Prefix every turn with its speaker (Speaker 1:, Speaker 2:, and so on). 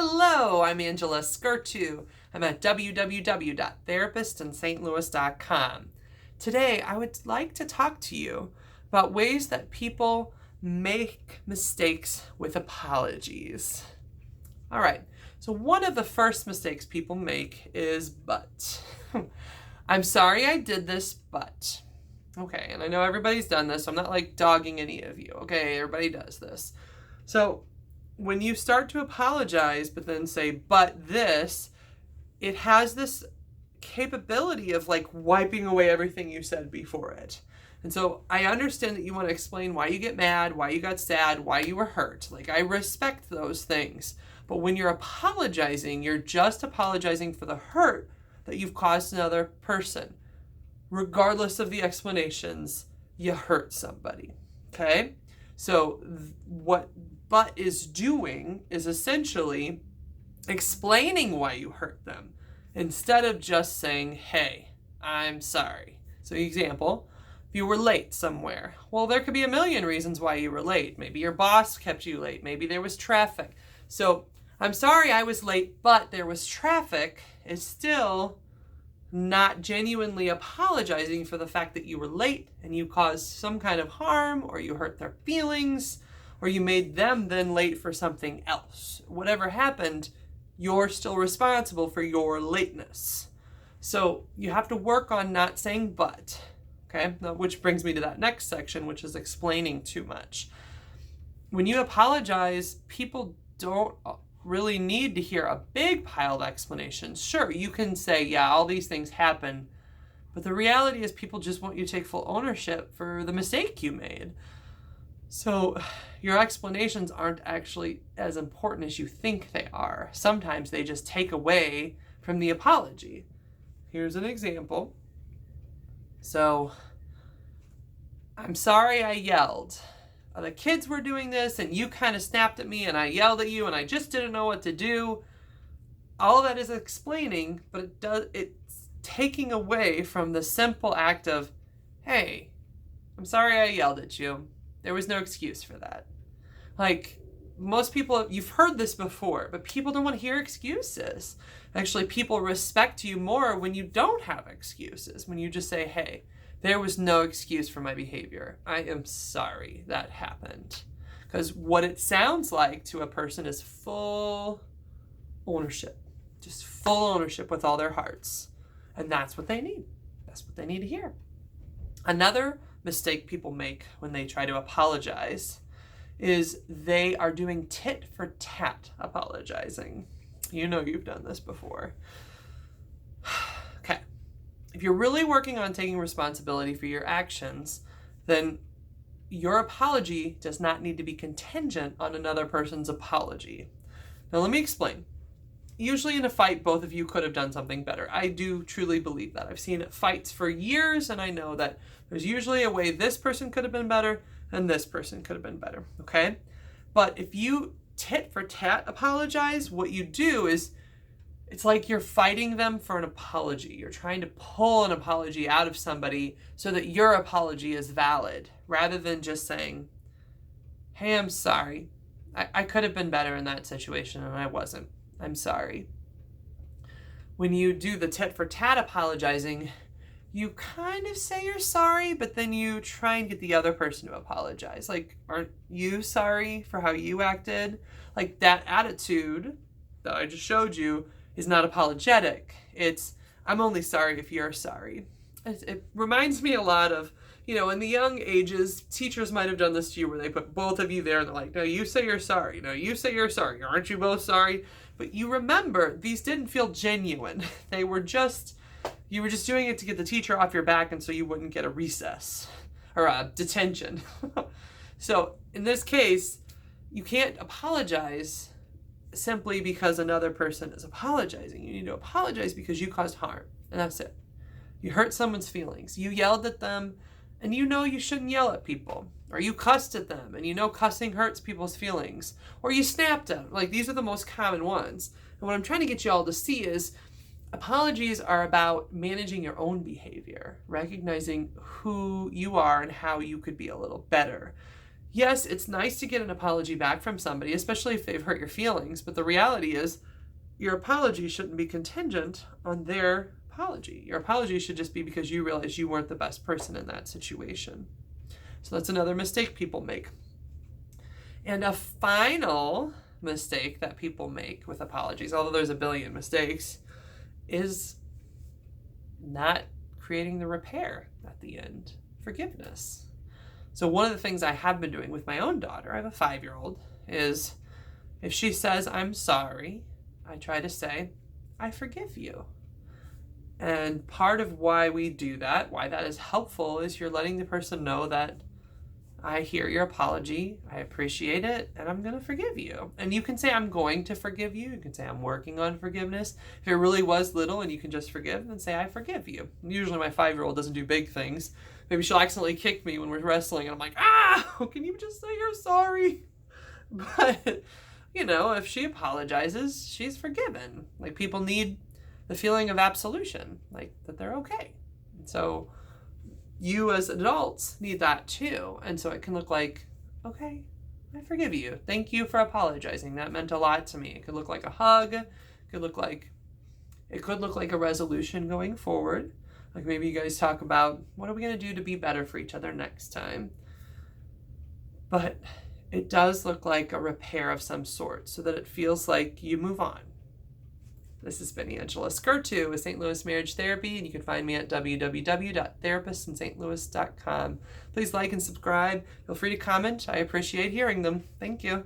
Speaker 1: Hello, I'm Angela Skurtu. I'm at www.therapistintstlouis.com. Today, I would like to talk to you about ways that people make mistakes with apologies. All right, so one of the first mistakes people make is but. I'm sorry I did this, but. Okay, and I know everybody's done this, so I'm not like dogging any of you. Okay, everybody does this. So when you start to apologize, but then say, but this, it has this capability of like wiping away everything you said before it. And so I understand that you want to explain why you get mad, why you got sad, why you were hurt. Like, I respect those things. But when you're apologizing, you're just apologizing for the hurt that you've caused another person. Regardless of the explanations, you hurt somebody. Okay? So what but is doing is essentially explaining why you hurt them instead of just saying, hey, I'm sorry. So example, if you were late somewhere, well, there could be a million reasons why you were late. Maybe your boss kept you late. Maybe there was traffic. So I'm sorry I was late, but there was traffic is still not genuinely apologizing for the fact that you were late and you caused some kind of harm, or you hurt their feelings, or you made them then late for something else. Whatever happened, you're still responsible for your lateness. So you have to work on not saying but, okay? Now, which brings me to that next section, which is explaining too much. When you apologize, people don't really need to hear a big pile of explanations. Sure, you can say, yeah, all these things happen, but the reality is people just want you to take full ownership for the mistake you made. So your explanations aren't actually as important as you think they are. Sometimes they just take away from the apology. Here's an example. So, I'm sorry I yelled. The kids were doing this and you kind of snapped at me and I yelled at you and I just didn't know what to do. All of that is explaining, but it's taking away from the simple act of, hey, I'm sorry I yelled at you. There was no excuse for that. Like, most people, you've heard this before, but people don't want to hear excuses. Actually, people respect you more when you don't have excuses, when you just say, hey, there was no excuse for my behavior. I am sorry that happened. Because what it sounds like to a person is full ownership. Just full ownership with all their hearts. And that's what they need. That's what they need to hear. Another mistake people make when they try to apologize is they are doing tit for tat apologizing. You know you've done this before. Okay. If you're really working on taking responsibility for your actions, then your apology does not need to be contingent on another person's apology. Now let me explain. Usually in a fight, both of you could have done something better. I do truly believe that. I've seen fights for years, and I know that there's usually a way this person could have been better and this person could have been better, okay? But if you tit for tat apologize, what you do is it's like you're fighting them for an apology. You're trying to pull an apology out of somebody so that your apology is valid, rather than just saying, hey, I'm sorry. I could have been better in that situation and I wasn't. I'm sorry. When you do the tit for tat apologizing, you kind of say you're sorry, but then you try and get the other person to apologize. Like, aren't you sorry for how you acted? Like, that attitude that I just showed you is not apologetic. It's, I'm only sorry if you're sorry. It reminds me a lot of, in the young ages, teachers might have done this to you where they put both of you there and they're like, no, you say you're sorry. No, you say you're sorry. Aren't you both sorry? But you remember, these didn't feel genuine. You were just doing it to get the teacher off your back and so you wouldn't get a recess or a detention. So in this case, you can't apologize simply because another person is apologizing. You need to apologize because you caused harm, and that's it. You hurt someone's feelings. You yelled at them, and you know you shouldn't yell at people. Or you cussed at them, and you know cussing hurts people's feelings. Or you snapped at them. Like, these are the most common ones. And what I'm trying to get you all to see is apologies are about managing your own behavior, recognizing who you are and how you could be a little better. Yes, it's nice to get an apology back from somebody, especially if they've hurt your feelings, but the reality is your apology shouldn't be contingent on their apology. Your apology should just be because you realize you weren't the best person in that situation. So that's another mistake people make. And a final mistake that people make with apologies, although there's a billion mistakes, is not creating the repair at the end, forgiveness. So one of the things I have been doing with my own daughter, I have a 5-year-old, is if she says, I'm sorry, I try to say, I forgive you. And part of why we do that, why that is helpful, is you're letting the person know that I hear your apology, I appreciate it, and I'm going to forgive you. And you can say, I'm going to forgive you. You can say, I'm working on forgiveness. If it really was little and you can just forgive, then say, I forgive you. Usually my 5-year-old doesn't do big things. Maybe she'll accidentally kick me when we're wrestling, and I'm like, can you just say you're sorry? But, if she apologizes, she's forgiven. Like, people need the feeling of absolution, like that they're okay. And so you as adults need that too. And so it can look like, okay, I forgive you. Thank you for apologizing. That meant a lot to me. It could look like a hug. It could look like a resolution going forward. Like maybe you guys talk about, what are we going to do to be better for each other next time? But it does look like a repair of some sort so that it feels like you move on. This has been Angela Skurtu with St. Louis Marriage Therapy, and you can find me at www.therapistintlouis.com. Please like and subscribe. Feel free to comment. I appreciate hearing them. Thank you.